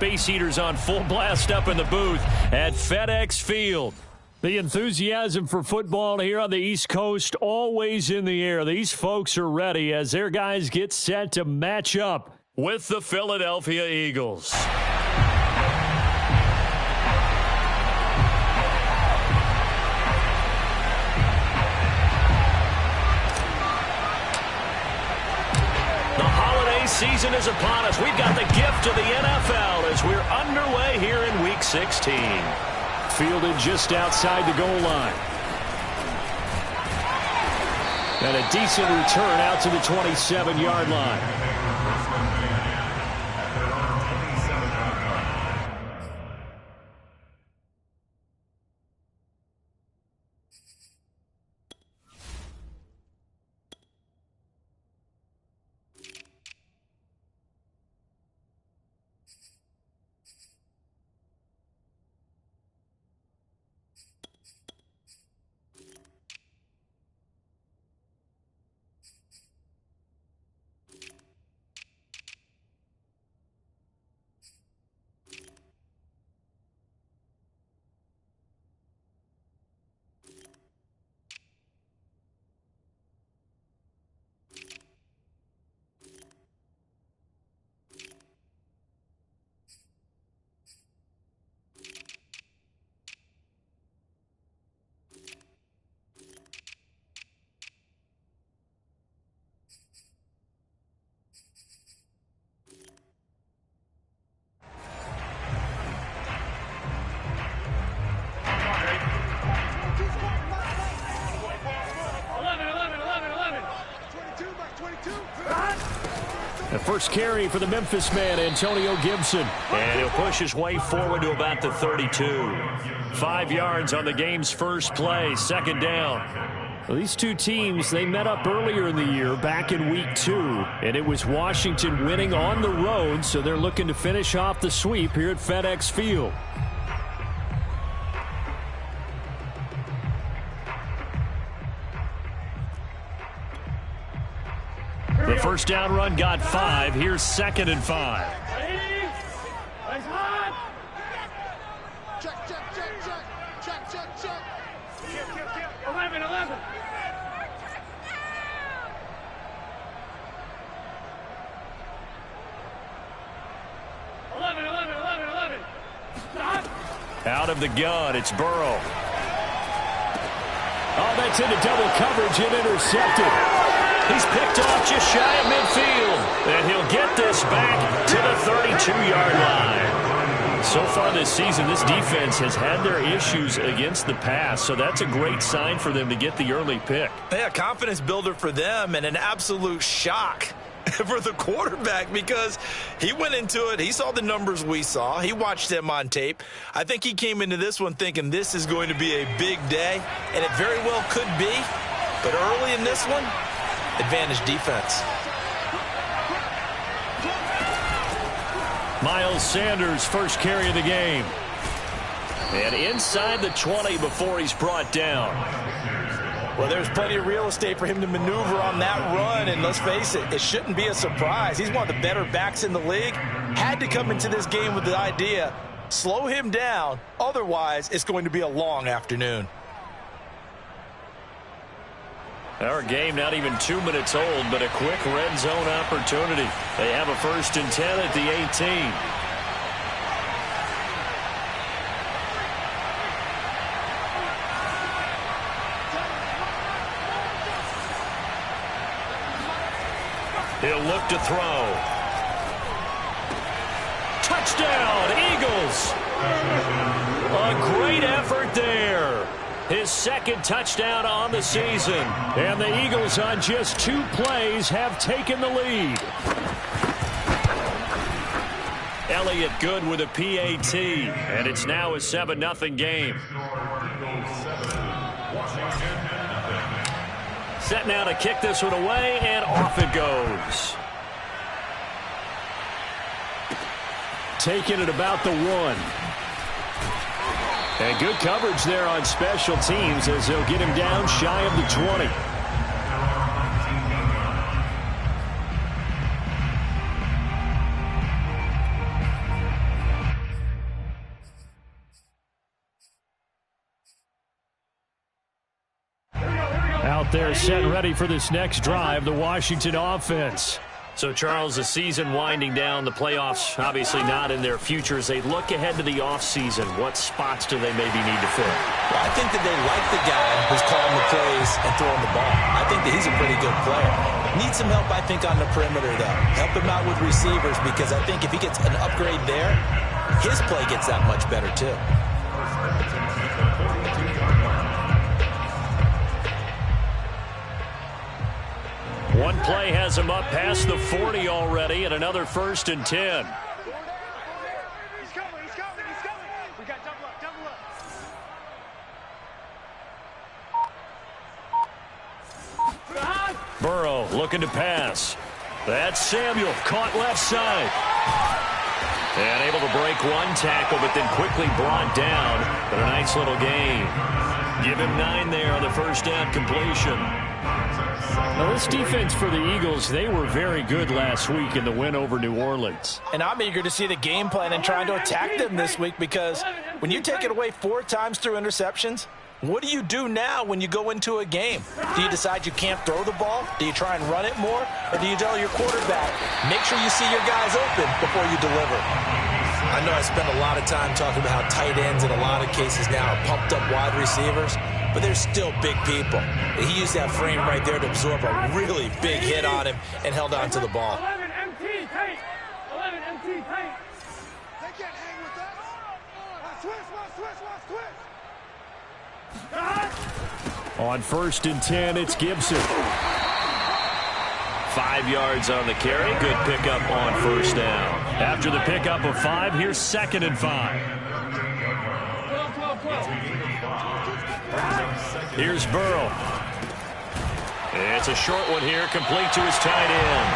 Space Heaters on full blast up in the booth at FedEx Field. The enthusiasm for football here on the East Coast always in the air. These folks are ready as their guys get set to match up with the Philadelphia Eagles. Season is upon us. We've got the gift of the NFL as we're underway here in Week 16. Fielded just outside the goal line. And a decent return out to the 27-yard line. The first carry for the Memphis man, Antonio Gibson. And he'll push his way forward to about the 32. 5 yards on the game's first play, second down. Well, these two teams, they met up earlier in the year, back in Week 2. And it was Washington winning on the road, so they're looking to finish off the sweep here at FedEx Field. The first down run got 5. Here's 2nd and 5. Check, check, check, check. Check, check, check. 11. 11. Out of the gun, it's Burrow. Oh, that's into double coverage and intercepted. He's picked off just shy of midfield. And he'll get this back to the 32-yard line. So far this season, this defense has had their issues against the pass, so that's a great sign for them to get the early pick. Yeah, confidence builder for them and an absolute shock for the quarterback because he went into it. He saw the numbers we saw. He watched them on tape. I think he came into this one thinking this is going to be a big day, and it very well could be. But early in this one, advantage defense. Miles Sanders, first carry of the game. And inside the 20 before he's brought down. Well, there's plenty of real estate for him to maneuver on that run, and let's face it, it shouldn't be a surprise. He's one of the better backs in the league. Had to come into this game with the idea, slow him down, otherwise it's going to be a long afternoon. Our game not even 2 minutes old, but a quick red zone opportunity. They have a 1st and 10 at the 18. He'll look to throw. Touchdown, Eagles! A great effort there. His 2nd touchdown on the season. And the Eagles on just 2 plays have taken the lead. Elliott good with a PAT. And it's now a 7-0 game. Set now to kick this one away, and off it goes. Taking it about the 1. And good coverage there on special teams as they'll get him down shy of the 20. there set and ready for this next drive, the Washington offense. So, Charles, the season winding down, the playoffs obviously not in their future. As they look ahead to the offseason, what spots do they maybe need to fill? Well, I think that they like the guy who's calling the plays and throwing the ball. I think that he's a pretty good player. Needs some help, I think, on the perimeter, though. Help him out with receivers, because I think if he gets an upgrade there, his play gets that much better, too. One play has him up past the 40 already, and another 1st and 10. He's coming. We got double up. Burrow looking to pass. That's Samuel, caught left side. And able to break one tackle, but then quickly brought down. But a nice little gain. Give him 9 there on the first down completion. Now, this defense for the Eagles, they were very good last week in the win over New Orleans. And I'm eager to see the game plan and trying to attack them this week, because when you take it away 4 times through interceptions, what do you do now when you go into a game? Do you decide you can't throw the ball? Do you try and run it more? Or do you tell your quarterback, make sure you see your guys open before you deliver? I know I spend a lot of time talking about how tight ends in a lot of cases now are pumped up wide receivers, but they're still big people. He used that frame right there to absorb a really big hit on him and held on to the ball. 11 MT tight. 11 MT tight. They can't hang with us. Watch twist. On 1st and 10, it's Gibson. 5 yards on the carry. Good pickup on 1st down. After the pickup of 5, here's 2nd and 5. 12. Here's Burrow. It's a short one here, complete to his tight end.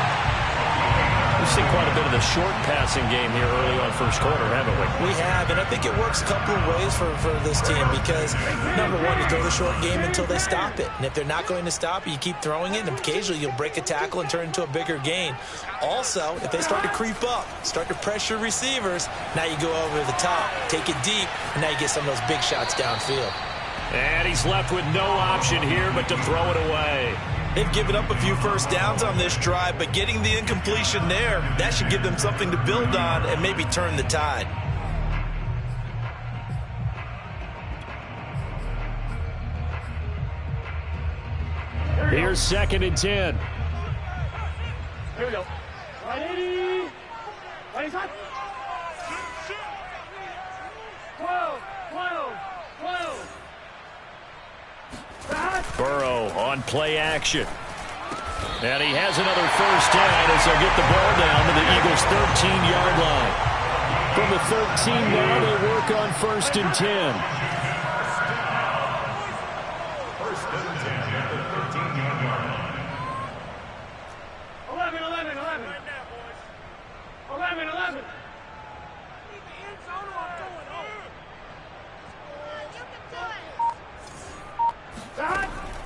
We've seen quite a bit of the short passing game here early on first quarter, haven't we? We have, and I think it works a couple of ways for this team, because, number one, you throw the short game until they stop it. And if they're not going to stop it, you keep throwing it, and occasionally you'll break a tackle and turn it into a bigger gain. Also, if they start to creep up, start to pressure receivers, now you go over the top, take it deep, and now you get some of those big shots downfield. And he's left with no option here but to throw it away. They've given up a few first downs on this drive, but getting the incompletion there, that should give them something to build on and maybe turn the tide. Here's 2nd and 10. Here we go. 180. 25. 12. Burrow on play action. And he has another first down as they'll get the ball down to the Eagles' 13-yard line. From the 13 now, they work on 1st and 10. 11.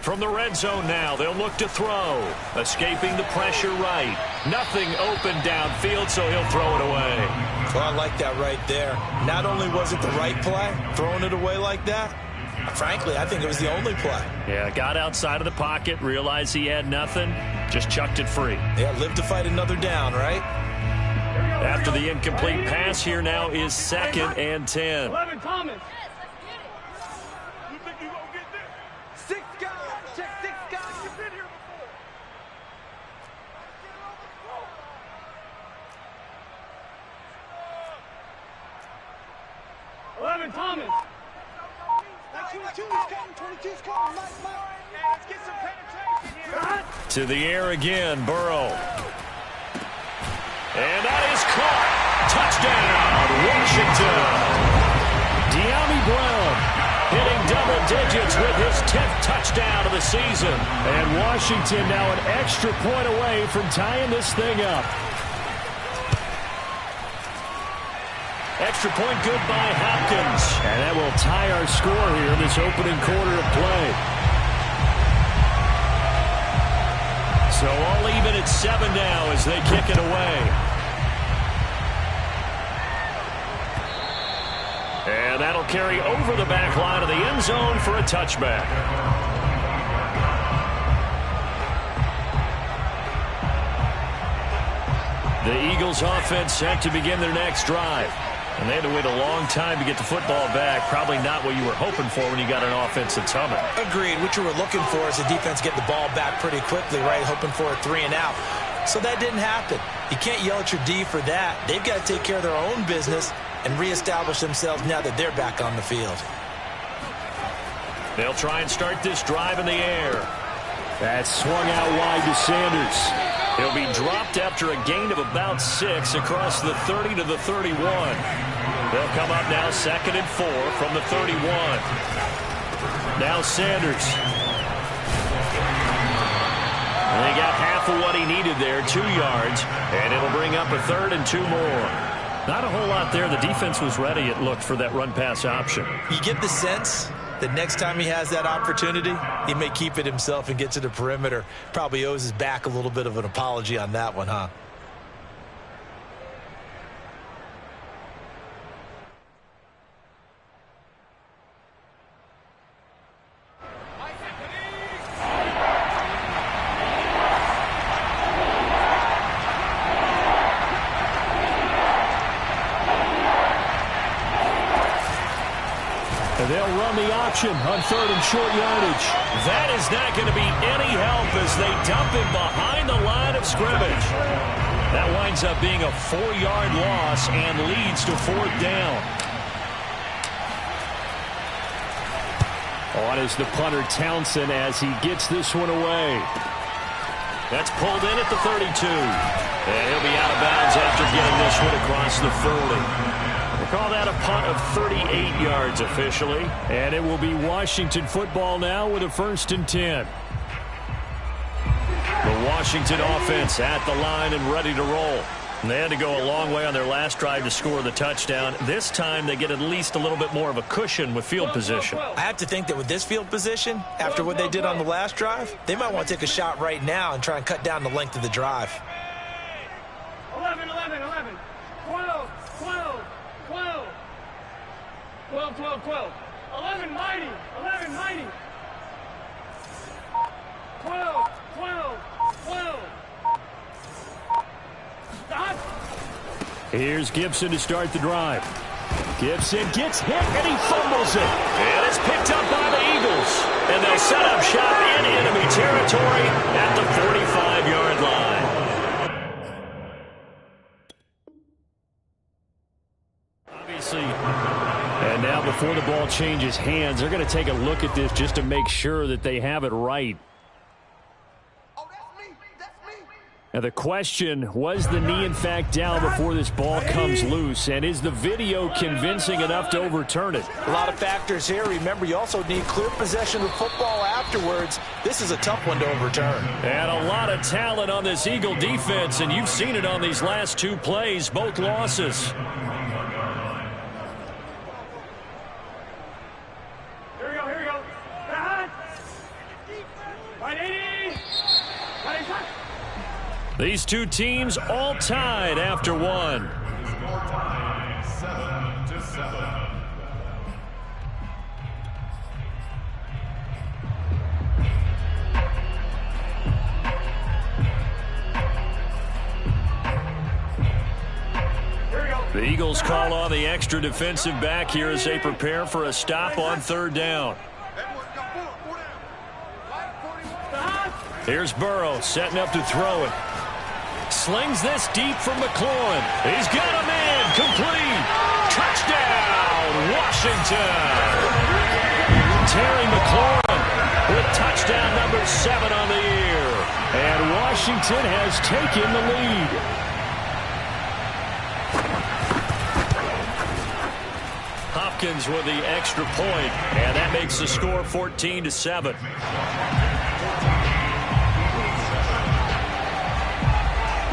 From the red zone now, they'll look to throw. Escaping the pressure right. Nothing open downfield, so he'll throw it away. Well, I like that right there. Not only was it the right play, throwing it away like that, frankly, I think it was the only play. Yeah, got outside of the pocket, realized he had nothing, just chucked it free. Yeah, live to fight another down, right? After the incomplete pass, here now is 2nd and 10. 11 Thomas. Thomas. 22's coming. Let's get some penetration here. To the air again, Burrow. And that is caught. Touchdown, Washington. De'Ami Brown hitting double digits with his 10th touchdown of the season. And Washington now an extra point away from tying this thing up. Extra point good by Hopkins. And that will tie our score here in this opening quarter of play. So all even at 7 now as they kick it away. And that'll carry over the back line of the end zone for a touchback. The Eagles offense set to begin their next drive. And they had to wait a long time to get the football back. Probably not what you were hoping for when you got an offense that's humming. Agreed. What you were looking for is the defense getting the ball back pretty quickly, right? Hoping for a 3 and out. So that didn't happen. You can't yell at your D for that. They've got to take care of their own business and reestablish themselves now that they're back on the field. They'll try and start this drive in the air. That's swung out wide to Sanders. He'll be dropped after a gain of about 6 across the 30 to the 31. They'll come up now 2nd and 4 from the 31. Now Sanders. And they got half of what he needed there, 2 yards, and it'll bring up a 3rd and 2 more. Not a whole lot there. The defense was ready, it looked, for that run-pass option. You get the sense that next time he has that opportunity, he may keep it himself and get to the perimeter. Probably owes his back a little bit of an apology on that one, huh? They'll run the option on 3rd and short yardage. That is not going to be any help as they dump him behind the line of scrimmage. That winds up being a 4-yard loss and leads to 4th down. On is the punter Townsend as he gets this one away. That's pulled in at the 32. And he'll be out of bounds after getting this one across the 40. Call that a punt of 38 yards officially. And it will be Washington football now with a 1st and 10. The Washington offense at the line and ready to roll. And they had to go a long way on their last drive to score the touchdown. This time they get at least a little bit more of a cushion with field position. I have to think that with this field position, after what they did on the last drive, they might want to take a shot right now and try and cut down the length of the drive. 11, 11, 11. 12, 12. 12. 12, 12, 12. 11 mighty. 11 mighty. 12, 12, 12. Stop. Here's Gibson to start the drive. Gibson gets hit and he fumbles it. And it's picked up by the Eagles. And they'll set up shop in enemy territory at the 45-yard line. And now before the ball changes hands, they're going to take a look at this just to make sure that they have it right. Oh, that's me. That's me. Now the question, was the knee in fact down before this ball comes loose? And is the video convincing enough to overturn it? A lot of factors here. Remember, you also need clear possession of football afterwards. This is a tough one to overturn. And a lot of talent on this Eagle defense, and you've seen it on these last 2 plays, both losses. These 2 teams all tied after 1. The Eagles call on the extra defensive back here as they prepare for a stop on 3rd down. Here's Burrow setting up to throw it. Slings this deep from McLaurin. He's got a man. Complete. Touchdown, Washington. Terry McLaurin with touchdown number 7 on the year. And Washington has taken the lead. Hopkins with the extra point, and that makes the score 14-7.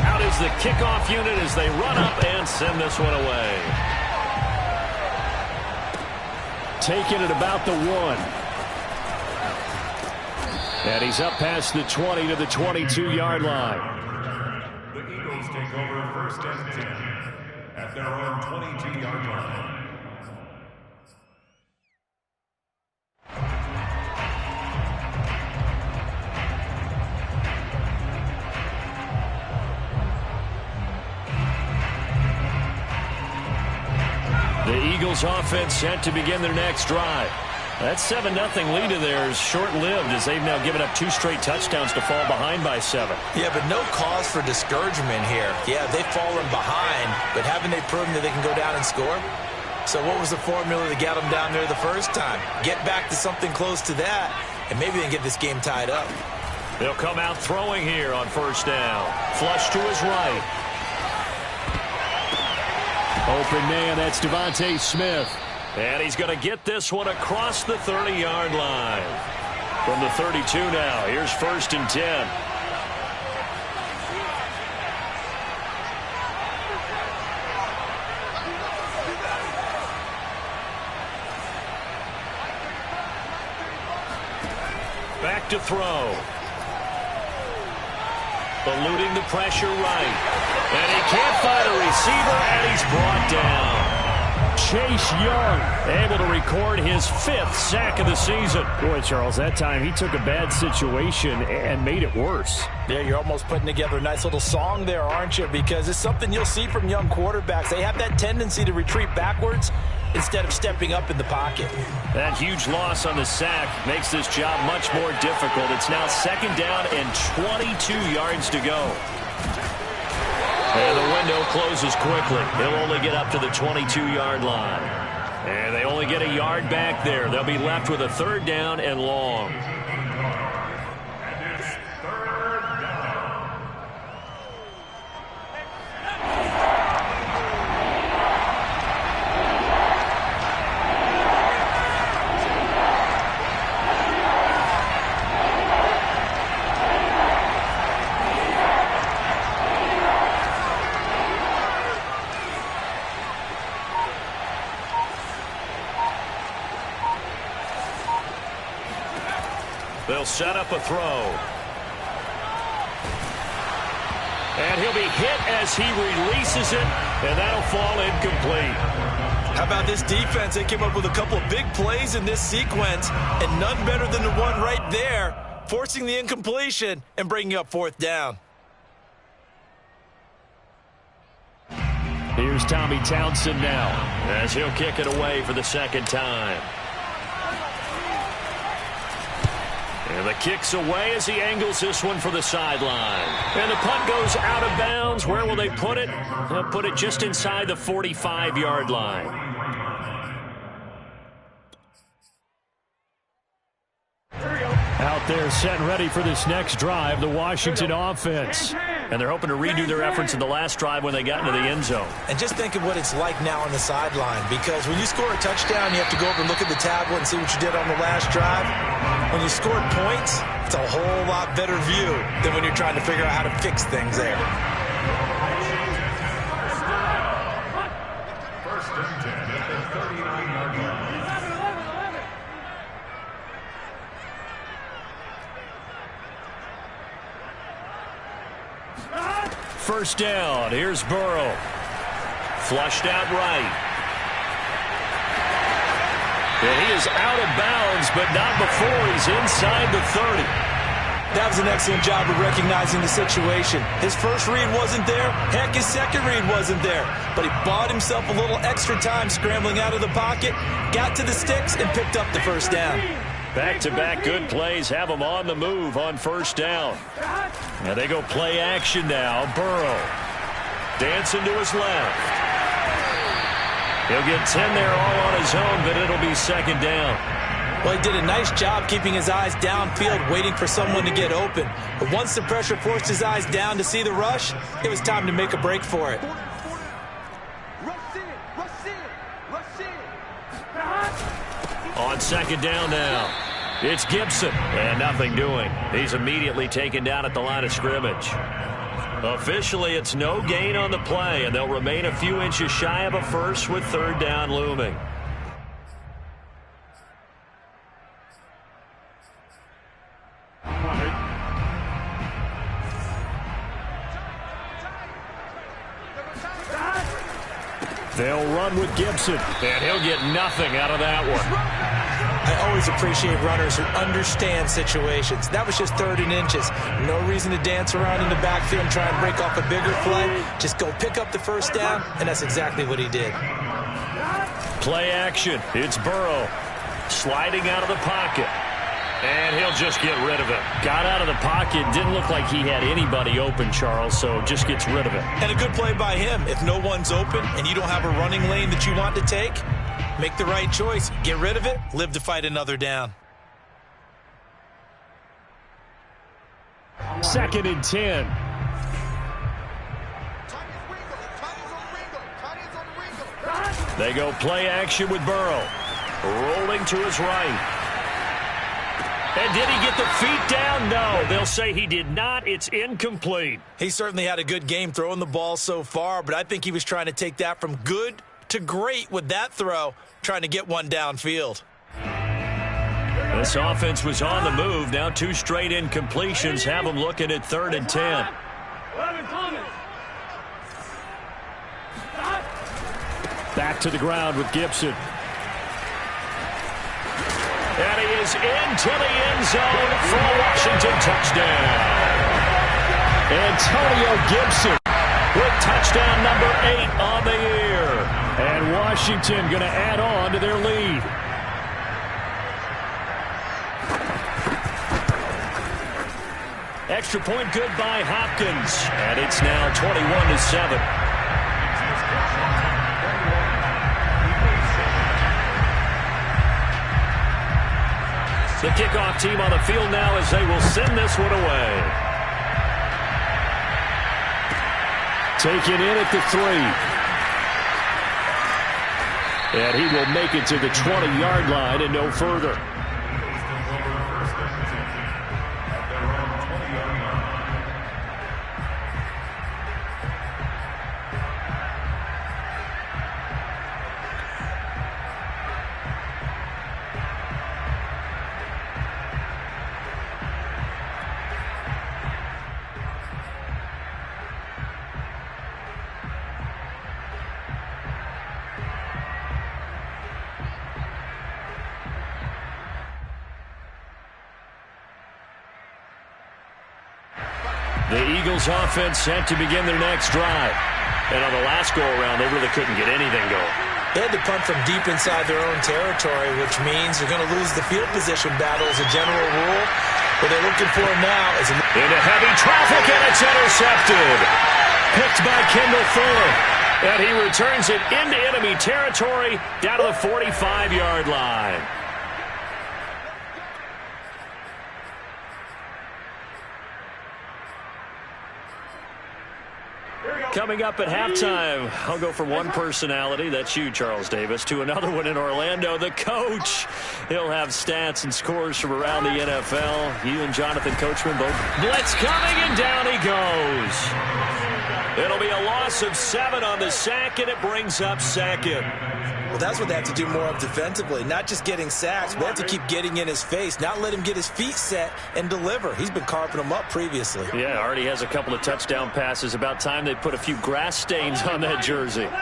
Out is the kickoff unit as they run up and send this one away. Taking it about the 1. And he's up past the 20 to the 22-yard line. The Eagles take over 1st and 10 at their own 22-yard line. The Eagles offense set to begin their next drive. That 7-0 lead of theirs short-lived as they've now given up 2 straight touchdowns to fall behind by 7. Yeah, but no cause for discouragement here. Yeah, they've fallen behind, but haven't they proven that they can go down and score? So what was the formula that got them down there the first time? Get back to something close to that, and maybe they can get this game tied up. They'll come out throwing here on first down. Flush to his right. Open man, that's Devontae Smith. And he's going to get this one across the 30-yard line. From the 32 now, here's 1st and 10. Back to throw. Eluding the pressure right. And he can't find a receiver, and he's brought down. Chase Young able to record his 5th sack of the season. Boy, Charles, that time he took a bad situation and made it worse. Yeah, you're almost putting together a nice little song there, aren't you? Because it's something you'll see from young quarterbacks. They have that tendency to retreat backwards instead of stepping up in the pocket. That huge loss on the sack makes this job much more difficult. It's now 2nd down and 22 yards to go. And the window closes quickly. He'll only get up to the 22-yard line. And they only get a yard back there. They'll be left with a 3rd down and long. And it's 3rd down. They'll set up a throw. And he'll be hit as he releases it, and that'll fall incomplete. How about this defense? They came up with a couple of big plays in this sequence, and none better than the one right there, forcing the incompletion and bringing up 4th down. Here's Tommy Townsend now, as he'll kick it away for the 2nd time. And the kick's away as he angles this one for the sideline. And the punt goes out of bounds. Where will they put it? They'll put it just inside the 45-yard line. Out there set and ready for this next drive, the Washington offense. And they're hoping to redo their efforts in the last drive when they got into the end zone. And just think of what it's like now on the sideline, because when you score a touchdown, you have to go over and look at the tablet and see what you did on the last drive. When you scored points, it's a whole lot better view than when you're trying to figure out how to fix things there. 1st and 10 at the 39-yard line. First down. Here's Burrow. Flushed out right. And he is out of bounds, but not before he's inside the 30. That was an excellent job of recognizing the situation. His first read wasn't there. Heck, his second read wasn't there. But he bought himself a little extra time scrambling out of the pocket, got to the sticks, and picked up the 1st down. Back-to-back good plays have him on the move on 1st down. And they go play action now. Burrow dancing to his left. He'll get 10 there all on his own, but it'll be 2nd down. Well, he did a nice job keeping his eyes downfield, waiting for someone to get open. But once the pressure forced his eyes down to see the rush, it was time to make a break for it. On 2nd down now, it's Gibson, and nothing doing. He's immediately taken down at the line of scrimmage. Officially, it's no gain on the play, and they'll remain a few inches shy of a first with 3rd down looming. They'll run with Gibson, and he'll get nothing out of that one. I always appreciate runners who understand situations. That was just 3rd and inches. No reason to dance around in the backfield and try and break off a bigger play. Just go pick up the 1st down, and that's exactly what he did. Play action. It's Burrow sliding out of the pocket. And he'll just get rid of it. Got out of the pocket. Didn't look like he had anybody open, Charles, so just gets rid of it. And a good play by him. If no one's open and you don't have a running lane that you want to take, make the right choice. Get rid of it. Live to fight another down. 2nd and 10. They go play action with Burrow. Rolling to his right. And did he get the feet down? No, they'll say he did not. It's incomplete. He certainly had a good game throwing the ball so far, but I think he was trying to take that from good to great with that throw, trying to get one downfield. This offense was on the move. Now 2 straight incompletions have them looking at 3rd and 10. Back to the ground with Gibson. And he is into the end zone for a Washington touchdown. Antonio Gibson With touchdown number 8 on the year. And Washington going to add on to their lead. Extra point good by Hopkins. And it's now 21-7. The kickoff team on the field now as they will send this one away. Taken in at the 3. And he will make it to the 20-yard line and no further. The Eagles offense set to begin their next drive. And on the last go-around, they really couldn't get anything going. They had to punt from deep inside their own territory, which means they're going to lose the field position battle as a general rule. What they're looking for now is into heavy traffic, and it's intercepted. Picked by Kendall Fuller. And he returns it into enemy territory down to the 45-yard line. Coming up at halftime, I'll go from one personality, that's you, Charles Davis, to another one in Orlando, the coach. He'll have stats and scores from around the NFL. You and Jonathan Coachman both. Blitz coming, and down he goes. It'll be a loss of 7 on the sack, and it brings up 2nd. Well, that's what they have to do more of defensively, not just getting sacks, but they have to keep getting in his face, not let him get his feet set and deliver. He's been carving them up previously. Yeah, already has a couple of touchdown passes. About time they put a few grass stains on that jersey. 11.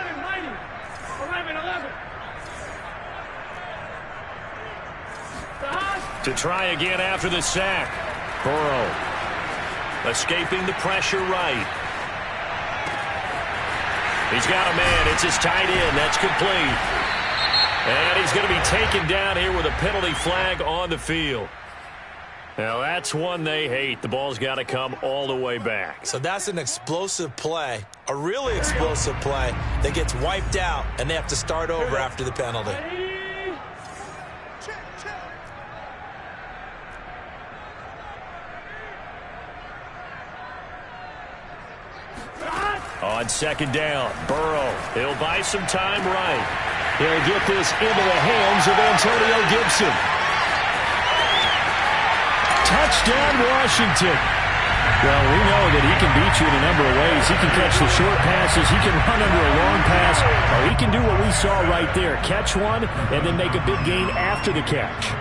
To try again after the sack. Burrow escaping the pressure right. He's got a man. It's his tight end. That's complete. And he's going to be taken down here with a penalty flag on the field. Now, that's one they hate. The ball's got to come all the way back. So that's an explosive play, a really explosive play that gets wiped out, and they have to start over after the penalty. On 2nd down, Burrow. He'll buy some time right. He'll get this into the hands of Antonio Gibson. Touchdown, Washington. Well, we know that he can beat you in a number of ways. He can catch the short passes. He can run under a long pass. Or he can do what we saw right there. Catch one and then make a big gain after the catch.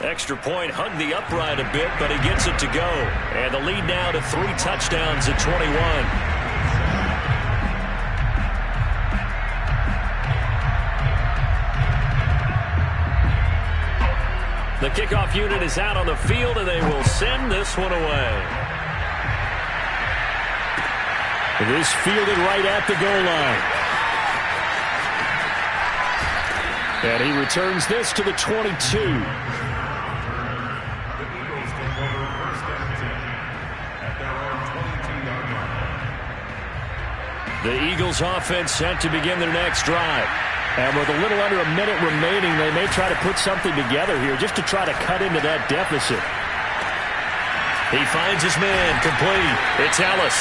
Extra point, hugged the upright a bit, but he gets it to go. And the lead now to 3 touchdowns at 21. The kickoff unit is out on the field, and they will send this one away. It is fielded right at the goal line. And he returns this to the 22. The Eagles offense set to begin their next drive. And with a little under a minute remaining, they may try to put something together here just to try to cut into that deficit. He finds his man complete. It's Ellis.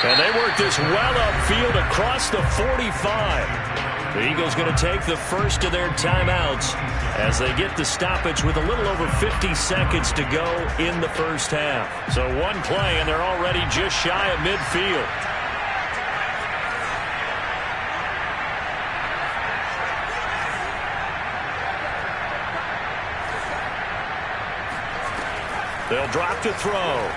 And they work this well upfield across the 45. The Eagles going to take the first of their timeouts as they get the stoppage with a little over 50 seconds to go in the first half. So one play, and they're already just shy of midfield. They'll drop to throw.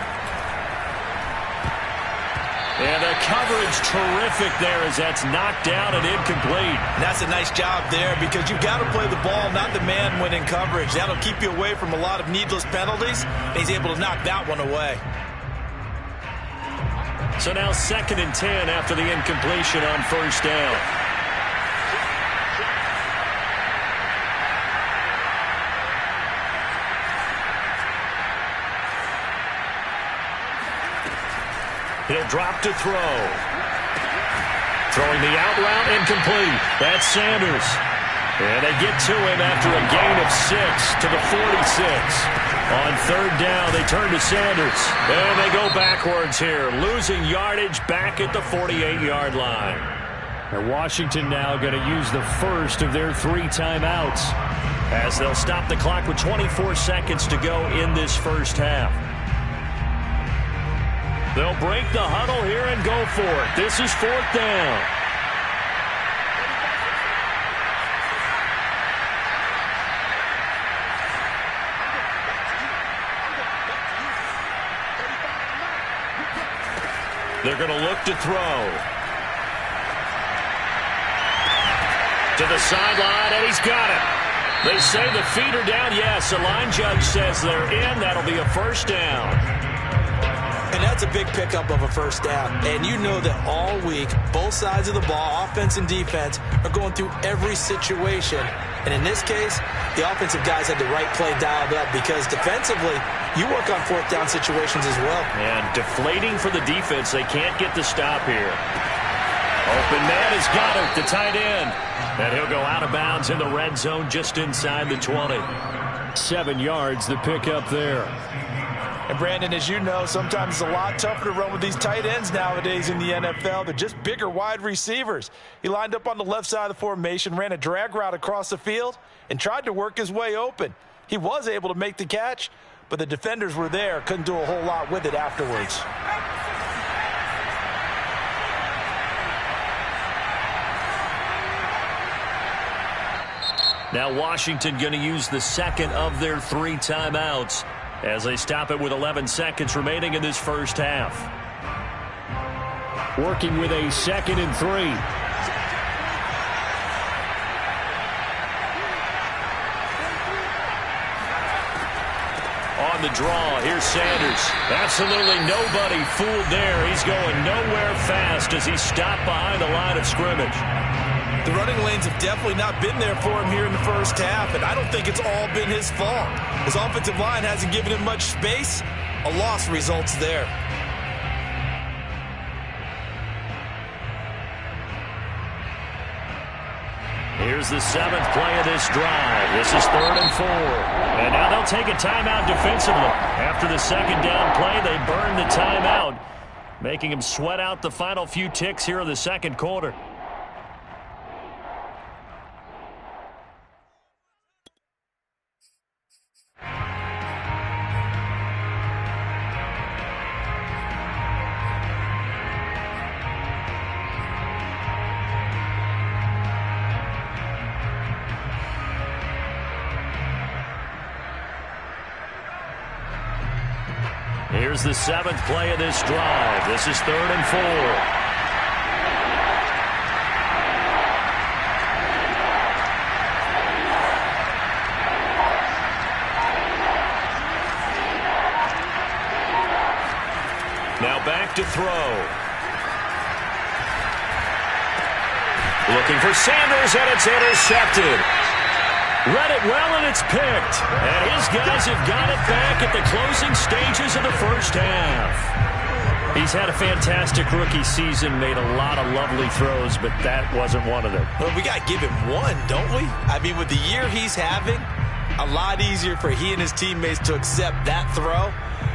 And the coverage terrific there as that's knocked down and incomplete. And that's a nice job there because you've got to play the ball, not the man when in coverage. That'll keep you away from a lot of needless penalties. And he's able to knock that one away. So now 2nd and 10 after the incompletion on first down. He'll drop to throw. Throwing the out route, incomplete. That's Sanders. And they get to him after a gain of 6 to the 46. On 3rd down, they turn to Sanders. And they go backwards here, losing yardage back at the 48-yard line. And Washington now going to use the first of their 3 timeouts as they'll stop the clock with 24 seconds to go in this first half. They'll break the huddle here and go for it. This is 4th down. They're going to look to throw. To the sideline, and he's got it. They say the feet are down. Yes, the line judge says they're in. That'll be a first down. And that's a big pickup of a first down. And you know that all week, both sides of the ball, offense and defense, are going through every situation. And in this case, the offensive guys had the right play dialed up because defensively, you work on 4th down situations as well. And deflating for the defense. They can't get the stop here. Open man has got it, the tight end. And he'll go out of bounds in the red zone just inside the 20. 7 yards, the pickup there. And Brandon, as you know, sometimes it's a lot tougher to run with these tight ends nowadays in the NFL. They're just bigger wide receivers. He lined up on the left side of the formation, ran a drag route across the field, and tried to work his way open. He was able to make the catch, but the defenders were there, couldn't do a whole lot with it afterwards. Now Washington going to use the second of their 3 timeouts as they stop it with 11 seconds remaining in this first half. Working with a 2nd and 3. On the draw, here's Sanders. Absolutely nobody fooled there. He's going nowhere fast as he's stopped behind the line of scrimmage. The running lanes have definitely not been there for him here in the first half, and I don't think it's all been his fault. His offensive line hasn't given him much space. A loss results there. Here's the 7th play of this drive. This is 3rd and 4. And now they'll take a timeout defensively. After the 2nd down play, they burn the timeout, making him sweat out the final few ticks here in the 2nd quarter. Here's the 7th play of this drive. This is 3rd and 4. Now back to throw. Looking for Sanders, and it's intercepted. Read it well, and it's picked. And his guys have got it back at the closing stages of the first half. He's had a fantastic rookie season, made a lot of lovely throws, but that wasn't one of them. Well, we got to give him one, don't we? I mean, with the year he's having, a lot easier for he and his teammates to accept that throw,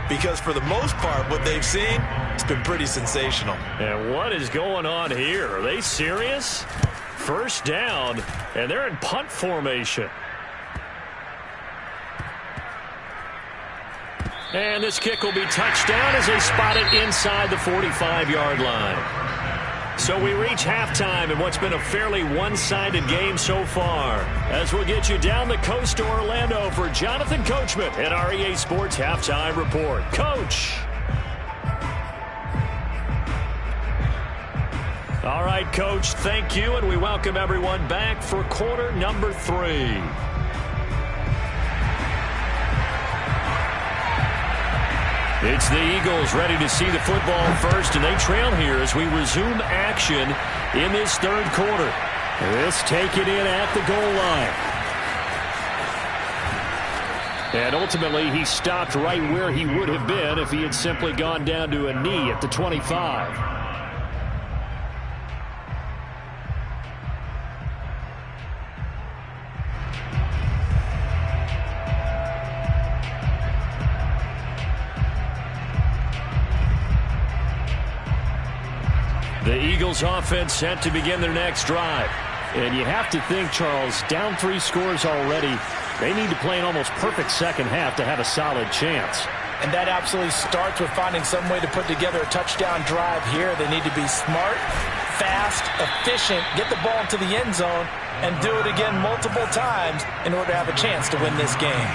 because for the most part, what they've seen, it's been pretty sensational. And what is going on here? Are they serious? First down, and they're in punt formation. And this kick will be touchdown as they spot it inside the 45-yard line. So we reach halftime in what's been a fairly one-sided game so far, as we'll get you down the coast to Orlando for Jonathan Coachman at our EA Sports Halftime Report. Coach. All right, Coach, thank you, and we welcome everyone back for quarter number 3. It's the Eagles ready to see the football first, and they trail here as we resume action in this third quarter. Let's take it in at the goal line. And ultimately, he stopped right where he would have been if he had simply gone down to a knee at the 25. The Eagles offense set to begin their next drive. And you have to think, Charles, down 3 scores already, they need to play an almost perfect second half to have a solid chance. And that absolutely starts with finding some way to put together a touchdown drive here. They need to be smart, fast, efficient, get the ball into the end zone, and do it again multiple times in order to have a chance to win this game.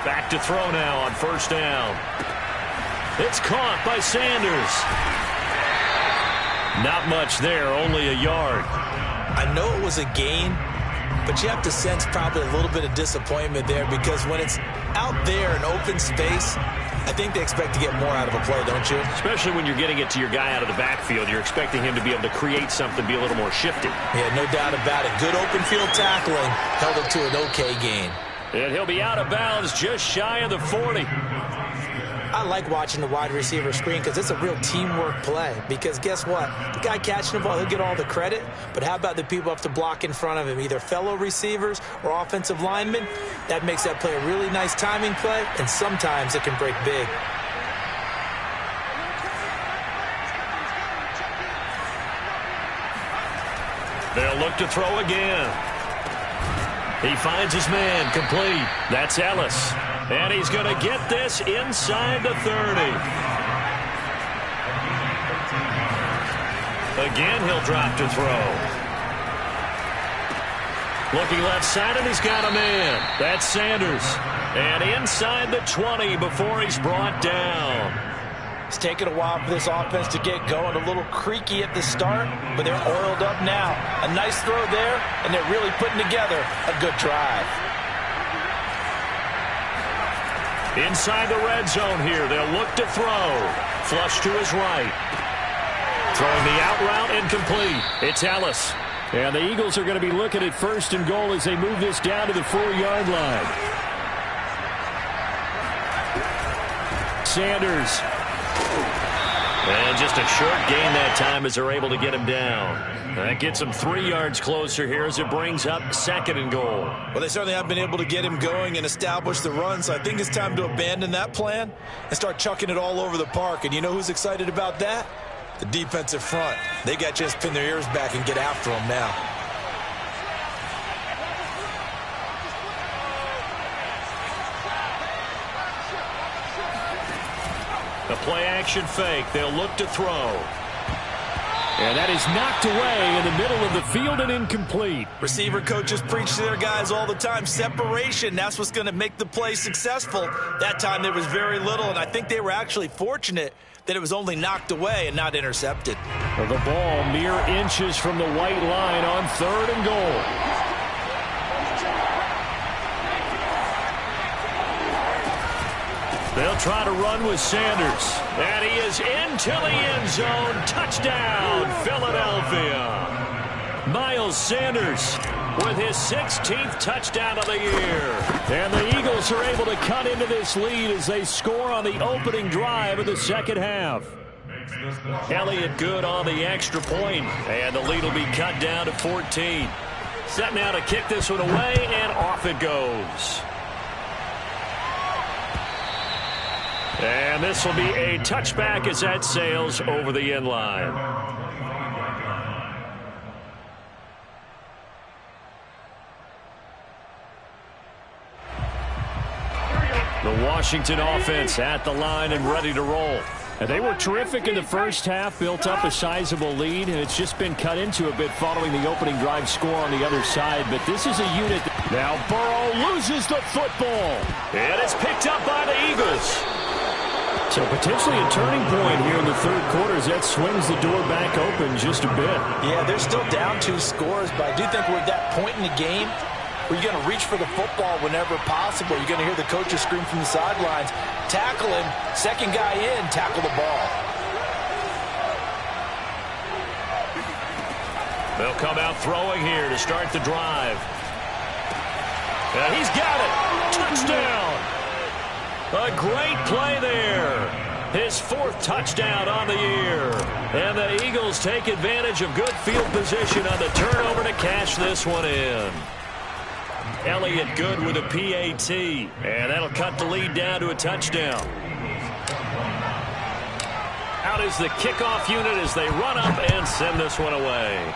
Back to throw now on first down. It's caught by Sanders. Not much there, only a yard. I know it was a gain, but you have to sense probably a little bit of disappointment there, because when it's out there in open space, I think they expect to get more out of a play, don't you? Especially when you're getting it to your guy out of the backfield. You're expecting him to be able to create something, be a little more shifty. Yeah, no doubt about it. Good open field tackling, held it to an okay gain. And he'll be out of bounds just shy of the 40. I like watching the wide receiver screen because it's a real teamwork play. Because guess what? The guy catching the ball, he'll get all the credit. But how about the people up to block in front of him, either fellow receivers or offensive linemen? That makes that play a really nice timing play, and sometimes it can break big. They'll look to throw again. He finds his man, complete. That's Ellis. And he's going to get this inside the 30. Again, he'll drop to throw. Looking left side, and he's got a man. That's Sanders. And inside the 20 before he's brought down. It's taken a while for this offense to get going. A little creaky at the start, but they're oiled up now. A nice throw there, and they're really putting together a good drive. Inside the red zone here, they'll look to throw. Flush to his right. Throwing the out route, incomplete. It's Ellis. And the Eagles are going to be looking at first and goal as they move this down to the 4-yard line. Sanders. And just a short gain that time as they're able to get him down. That gets him 3 yards closer here as it brings up second and goal. Well, they certainly have been able to get him going and establish the run, so I think it's time to abandon that plan and start chucking it all over the park. And you know who's excited about that? The defensive front. They got to just pin their ears back and get after him now. The play-action fake. They'll look to throw. And that is knocked away in the middle of the field and incomplete. Receiver coaches preach to their guys all the time. Separation, that's what's going to make the play successful. That time there was very little, and I think they were actually fortunate that it was only knocked away and not intercepted. The ball mere inches from the white line on third and goal. They'll try to run with Sanders. And he is into the end zone. Touchdown, Philadelphia. Miles Sanders with his 16th touchdown of the year. And the Eagles are able to cut into this lead as they score on the opening drive of the second half. Elliott good on the extra point, and the lead will be cut down to 14. Set now to kick this one away, and off it goes. And this will be a touchback as that sails over the end line. The Washington offense at the line and ready to roll. And they were terrific in the first half, built up a sizable lead, and it's just been cut into a bit following the opening drive score on the other side. But this is a unit. Now Burrow loses the football. And it's picked up by the Eagles. So potentially a turning point here in the third quarter as that swings the door back open just a bit. Yeah, they're still down 2 scores, but I do think we're at that point in the game where you're going to reach for the football whenever possible. You're going to hear the coaches scream from the sidelines, tackle him, second guy in, tackle the ball. They'll come out throwing here to start the drive. And he's got it. Touchdown. A great play there. His 4th touchdown on the year. And the Eagles take advantage of good field position on the turnover to cash this one in. Elliott good with a PAT, and that'll cut the lead down to a touchdown. Out is the kickoff unit as they run up and send this one away.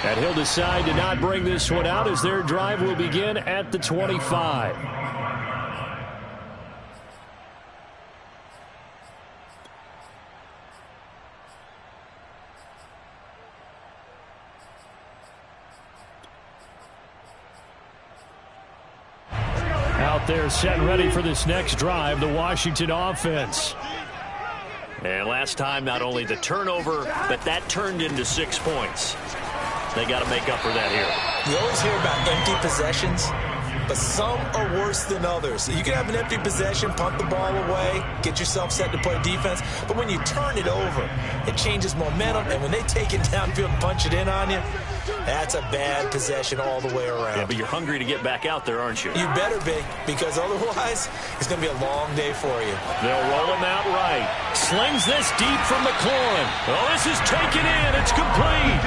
And he'll decide to not bring this one out as their drive will begin at the 25. Out there set and ready for this next drive, the Washington offense. And last time, not only the turnover, but that turned into 6 points. They got to make up for that here. You always hear about empty possessions, but some are worse than others. You can have an empty possession, punt the ball away, get yourself set to play defense, but when you turn it over, it changes momentum, and when they take it downfield and punch it in on you, that's a bad possession all the way around. Yeah, but you're hungry to get back out there, aren't you? You better be, because otherwise, it's going to be a long day for you. They'll roll him out right. Slings this deep from McLaurin. Oh, this is taken in. It's complete.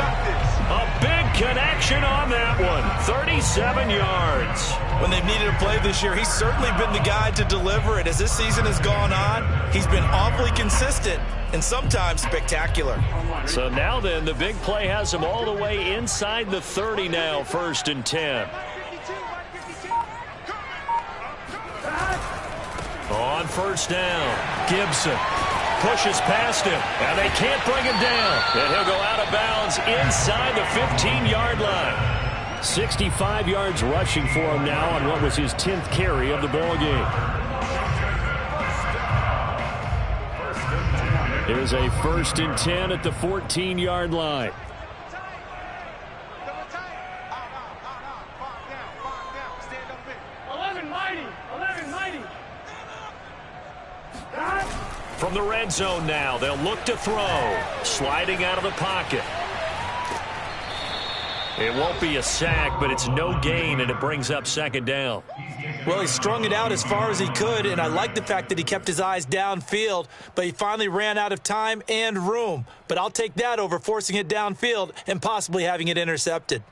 A big connection on that one. 37 yards. When they've needed a play this year, he's certainly been the guy to deliver it. As this season has gone on, he's been awfully consistent and sometimes spectacular. So now then, the big play has him all the way inside the 30 now, 1st and 10. On 1st down, Gibson pushes past him, and they can't bring him down. And he'll go out of bounds inside the 15-yard line. 65 yards rushing for him now on what was his 10th carry of the ball game. Here's a 1st and 10 at the 14-yard line. 11 mighty. From the red zone now, they'll look to throw. Sliding out of the pocket. It won't be a sack, but it's no gain, and it brings up 2nd down. Well, he strung it out as far as he could, and I like the fact that he kept his eyes downfield, but he finally ran out of time and room. But I'll take that over forcing it downfield and possibly having it intercepted.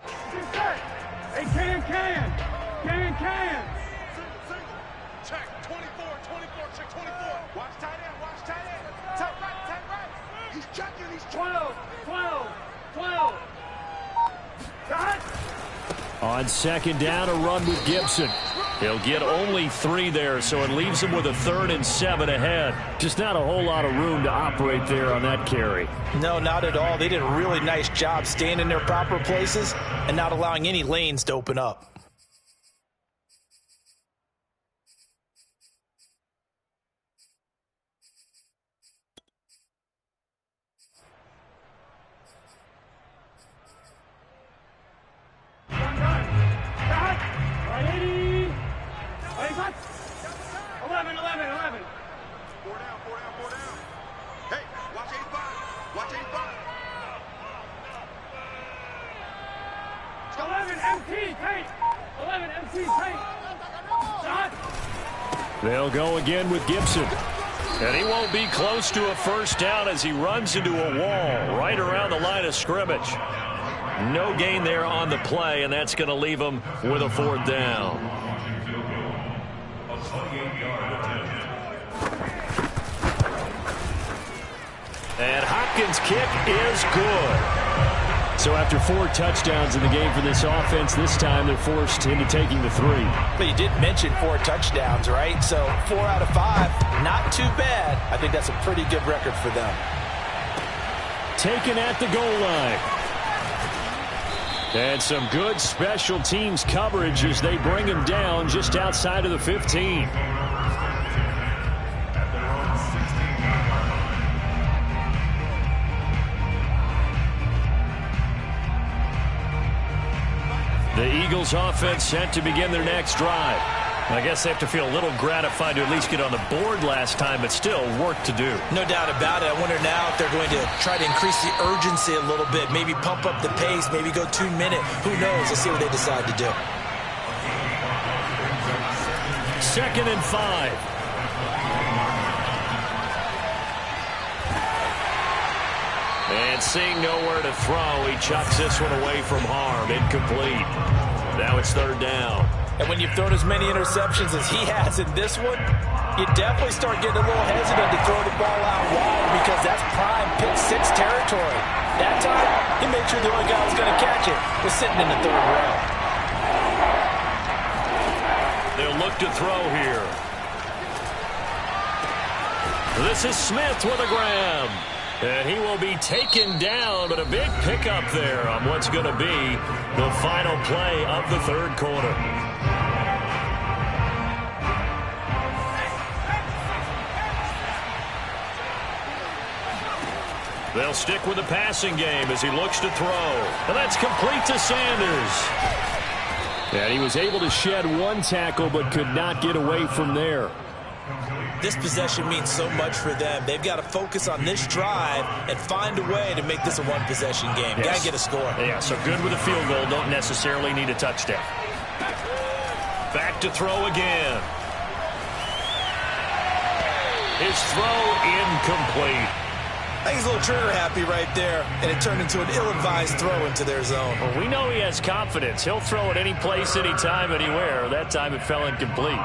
Hey, can. Check, 24, check 24. Watch tight end. Tight right. He's checking, 12. Got it. On 2nd down, a run with Gibson. He'll get only 3 there, so it leaves him with a 3rd and 7 ahead. Just not a whole lot of room to operate there on that carry. No, not at all. They did a really nice job staying in their proper places and not allowing any lanes to open up. 11 MT paint. 11 MT paint. Dot. They'll go again with Gibson. And he won't be close to a first down as he runs into a wall right around the line of scrimmage. No gain there on the play, and that's going to leave him with a 4th down. A 28-yard attempt. And Hopkins' kick is good. So after 4 touchdowns in the game for this offense, this time they're forced into taking the 3. But you did mention 4 touchdowns, right? So 4 out of 5, not too bad. I think that's a pretty good record for them. Taken at the goal line. And some good special teams coverage as they bring him down just outside of the 15. The Eagles offense set to begin their next drive. I guess they have to feel a little gratified to at least get on the board last time, but still work to do. No doubt about it. I wonder now if they're going to try to increase the urgency a little bit, maybe pump up the pace, maybe go 2-minute. Who knows? Let's see what they decide to do. 2nd and 5. And seeing nowhere to throw, he chucks this one away from harm. Incomplete. Now it's 3rd down. And when you've thrown as many interceptions as he has in this one, you definitely start getting a little hesitant to throw the ball out wide because that's prime pick 6 territory. That time, he made sure the only guy who was going to catch it was sitting in the 3rd row. They'll look to throw here. This is Smith with a grab. And he will be taken down, but a big pickup there on what's going to be the final play of the 3rd quarter. They'll stick with the passing game as he looks to throw. And that's complete to Sanders. And he was able to shed 1 tackle, but could not get away from there. This possession means so much for them. They've got to focus on this drive and find a way to make this a 1-possession game. Yes. Got to get a score. Yeah, so good with a field goal. Don't necessarily need a touchdown. Back to throw again. His throw incomplete. I think he's a little trigger happy right there, and it turned into an ill-advised throw into their zone. Well, we know he has confidence. He'll throw it any place, anytime, anywhere. That time it fell incomplete.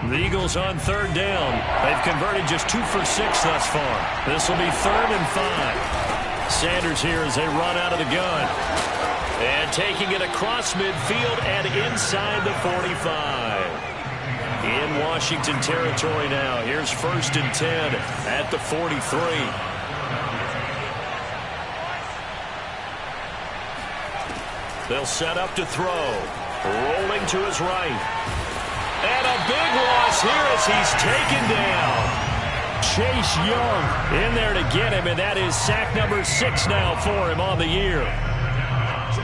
The Eagles on 3rd down. They've converted just 2 for 6 thus far. This will be 3rd and 5. Sanders here as they run out of the gun. And taking it across midfield and inside the 45. In Washington territory now. Here's 1st and 10 at the 43. They'll set up to throw. Rolling to his right. And a big loss here as he's taken down. Chase Young in there to get him, and that is sack number 6 now for him on the year.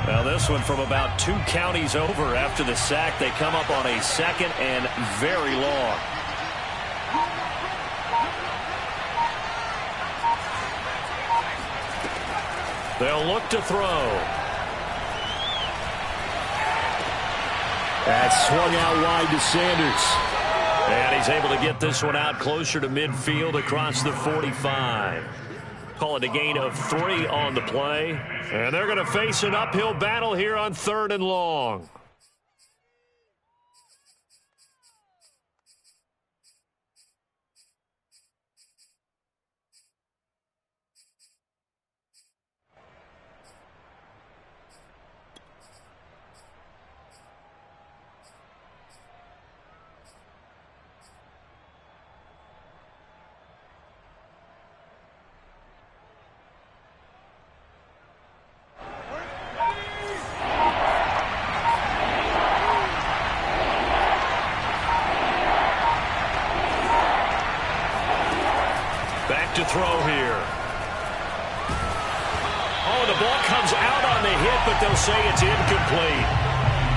Now this one from about 2 counties over after the sack. They come up on a 2nd and very long. They'll look to throw. That's swung out wide to Sanders. And he's able to get this one out closer to midfield across the 45. Call it a gain of 3 on the play. And they're going to face an uphill battle here on 3rd and long. To throw here. Oh, the ball comes out on the hit, but they'll say it's incomplete.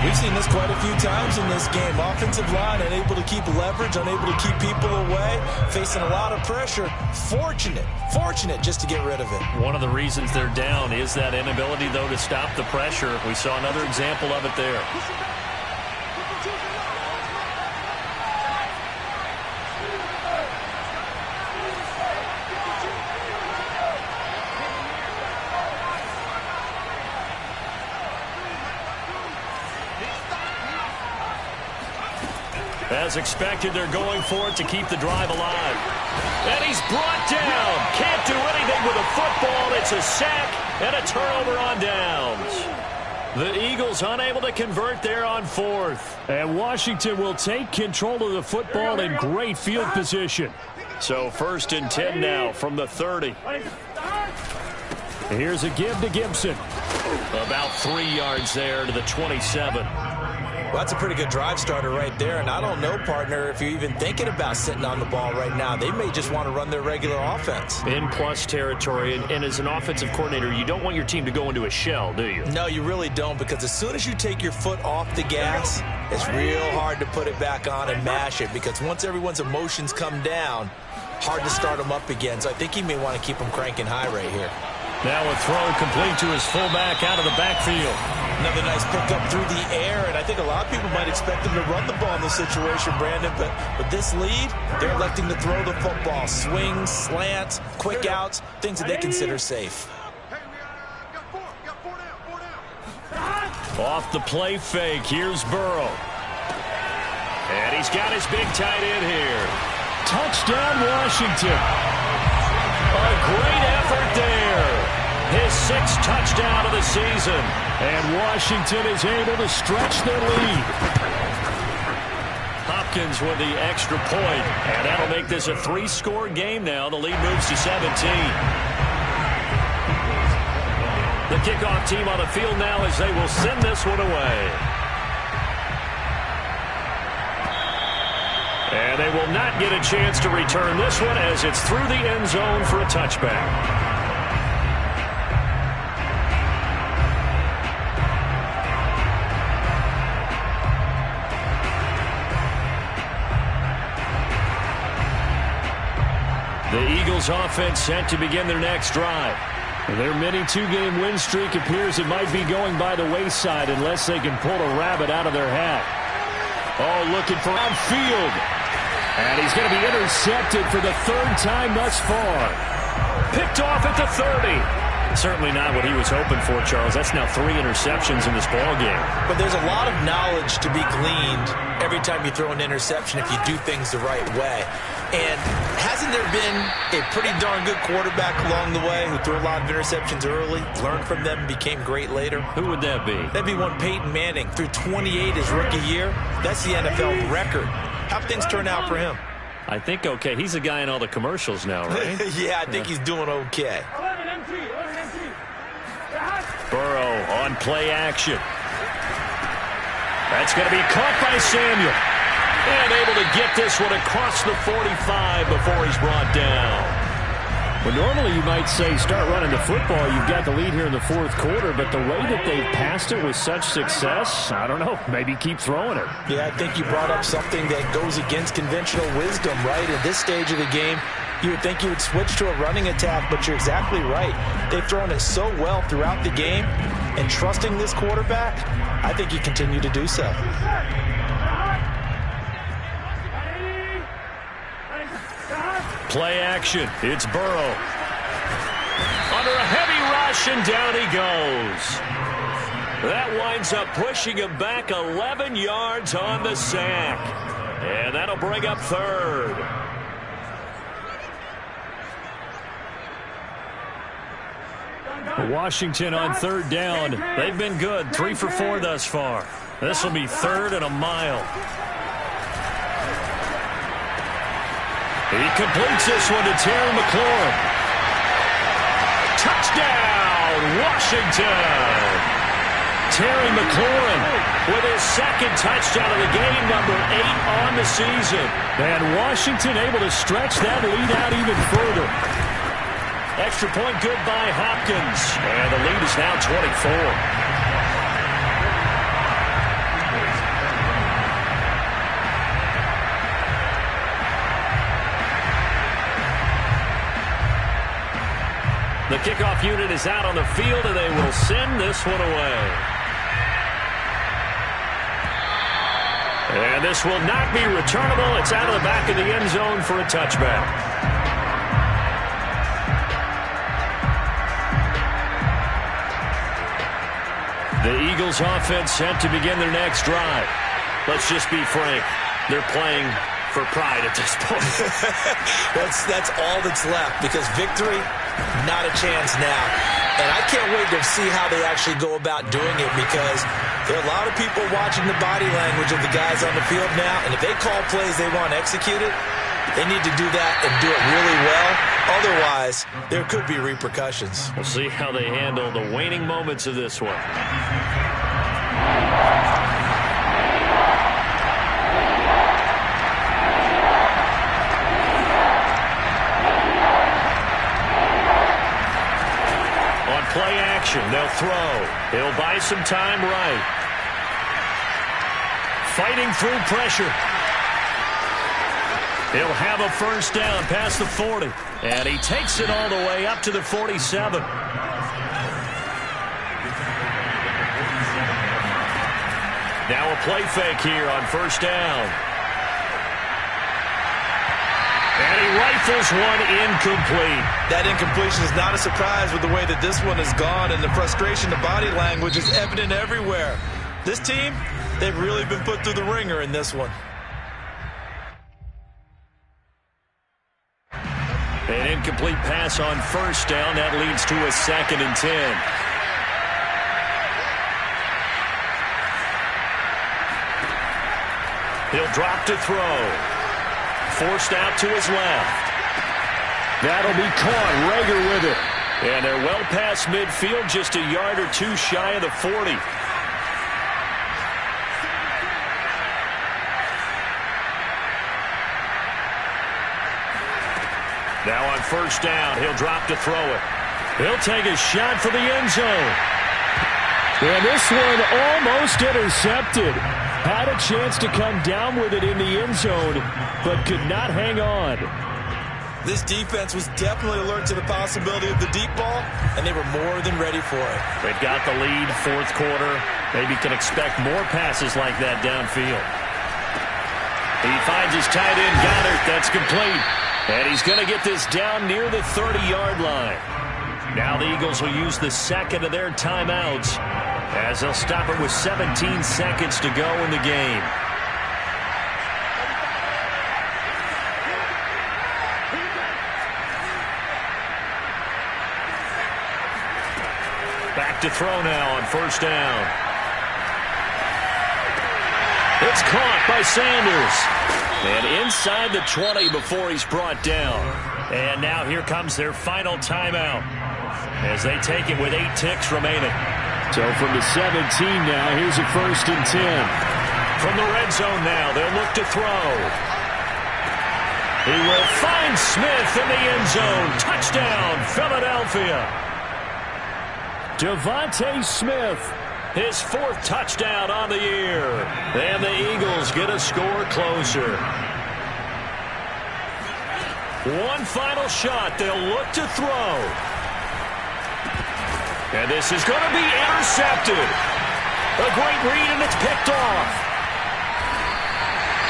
We've seen this quite a few times in this game. Offensive line unable to keep leverage, unable to keep people away, facing a lot of pressure. Fortunate just to get rid of it. One of the reasons they're down is that inability, though, to stop the pressure. We saw another example of it there. As expected, they're going for it to keep the drive alive. And he's brought down. Can't do anything with a football. It's a sack and a turnover on downs. The Eagles unable to convert there on fourth. And Washington will take control of the football in great field position. So 1st and 10 now from the 30. Here's a give to Gibson. About 3 yards there to the 27. Well, that's a pretty good drive starter right there. And I don't know, partner, if you're even thinking about sitting on the ball right now. They may just want to run their regular offense. In plus territory. And as an offensive coordinator, you don't want your team to go into a shell, do you? No, you really don't, because as soon as you take your foot off the gas, it's real hard to put it back on and mash it, because once everyone's emotions come down, hard to start them up again. So I think he may want to keep them cranking high right here. Now a throw complete to his fullback out of the backfield. Another nice pickup through the air, and I think a lot of people might expect him to run the ball in this situation, Brandon, but with this lead, they're electing to throw the football. Swings, slants, quick outs, things that they consider safe. Off the play fake, here's Burrow. And he's got his big tight end here. Touchdown, Washington. A great effort there. His 6th touchdown of the season. And Washington is able to stretch their lead. Hopkins with the extra point. And that'll make this a 3-score game now. The lead moves to 17. The kickoff team on the field now as they will send this one away. And they will not get a chance to return this one as it's through the end zone for a touchback. The Eagles offense set to begin their next drive. Their mini 2-game win streak appears it might be going by the wayside unless they can pull a rabbit out of their hat. Oh, looking for outfield. And he's going to be intercepted for the 3rd time thus far. Picked off at the 30. Certainly not what he was hoping for, Charles. That's now 3 interceptions in this ball game. But there's a lot of knowledge to be gleaned every time you throw an interception if you do things the right way. And hasn't there been a pretty darn good quarterback along the way who threw a lot of interceptions early, learned from them, and became great later? Who would that be? That'd be one Peyton Manning. Threw 28 his rookie year. That's the NFL record. How have things turned out for him? I think okay. He's a guy in all the commercials now, right? Yeah, I think he's doing okay. Burrow on play action. That's going to be caught by Samuel. And able to get this one across the 45 before he's brought down. Well, normally you might say start running the football. You've got the lead here in the 4th quarter, but the way that they've passed it with such success, I don't know, maybe keep throwing it. Yeah, I think you brought up something that goes against conventional wisdom, right? At this stage of the game, you would think you would switch to a running attack, but you're exactly right. They've thrown it so well throughout the game, and trusting this quarterback, I think you continue to do so. Play action. It's Burrow. Under a heavy rush, and down he goes. That winds up pushing him back 11 yards on the sack. And that'll bring up 3rd. Washington on 3rd down. They've been good. 3 for 4 thus far. This will be 3rd and a mile. He completes this one to Terry McLaurin. Touchdown, Washington! Terry McLaurin with his 2nd touchdown of the game, number 8 on the season. And Washington able to stretch that lead out even further. Extra point good by Hopkins. And the lead is now 24. The kickoff unit is out on the field, and they will send this one away. And this will not be returnable. It's out of the back of the end zone for a touchback. The Eagles offense set to begin their next drive. Let's just be frank. They're playing for pride at this point. That's all that's left, because victory, not a chance now. And I can't wait to see how they actually go about doing it, because there are a lot of people watching the body language of the guys on the field now, and if they call plays they want executed, they need to do that and do it really well. Otherwise, there could be repercussions. We'll see how they handle the waning moments of this one. Play action. They'll throw. He'll buy some time right. Fighting through pressure. He'll have a first down past the 40. And he takes it all the way up to the 47. Now a play fake here on first down. And he rifles one incomplete. That incompletion is not a surprise with the way that this one has gone, and the frustration, the body language is evident everywhere. This team, they've really been put through the ringer in this one. An incomplete pass on first down. That leads to a 2nd and 10. He'll drop to throw. Forced out to his left. That'll be caught. Rager with it. And they're well past midfield, just a yard or two shy of the 40. Now on first down, he'll drop to throw it. He'll take a shot for the end zone. And this one almost intercepted. Had a chance to come down with it in the end zone, but could not hang on. This defense was definitely alert to the possibility of the deep ball, and they were more than ready for it. They've got the lead, fourth quarter. Maybe can expect more passes like that downfield. He finds his tight end, Goddard. That's complete. And he's going to get this down near the 30-yard line. Now the Eagles will use the second of their timeouts, as they'll stop it with 17 seconds to go in the game. Back to throw now on first down. It's caught by Sanders. And inside the 20 before he's brought down. And now here comes their final timeout, as they take it with 8 ticks remaining. So from the 17 now, here's a 1st and 10. From the red zone now, they'll look to throw. He will find Smith in the end zone. Touchdown, Philadelphia. Devontae Smith, his 4th touchdown on the year. And the Eagles get a score closer. One final shot. They'll look to throw. And this is going to be intercepted. A great read, and it's picked off.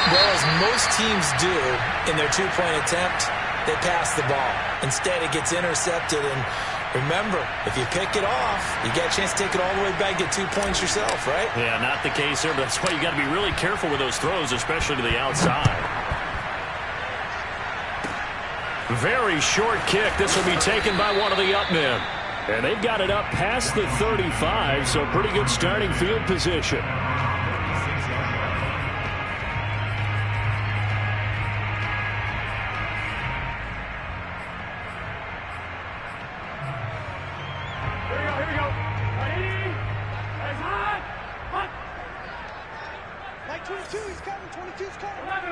Well, as most teams do in their two-point attempt, they pass the ball. Instead, it gets intercepted. And remember, if you pick it off, you get a chance to take it all the way back, get 2 points yourself, right? Yeah, not the case here, but that's why you got to be really careful with those throws, especially to the outside. Very short kick. This will be taken by one of the up men. And they've got it up past the 35, so pretty good starting field position. Here we go. Ready? Eyes hot. Hot. Like 22, he's coming. 22's coming. 11.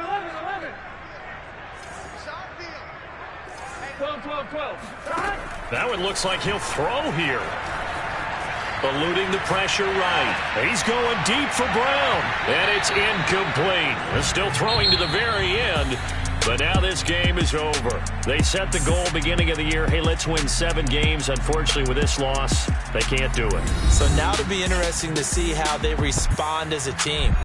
12. That one looks like he'll throw here. Eluding the pressure right. He's going deep for Brown. And it's incomplete. They're still throwing to the very end. But now this game is over. They set the goal beginning of the year. Hey, let's win 7 games. Unfortunately, with this loss, they can't do it. So now it'll be interesting to see how they respond as a team.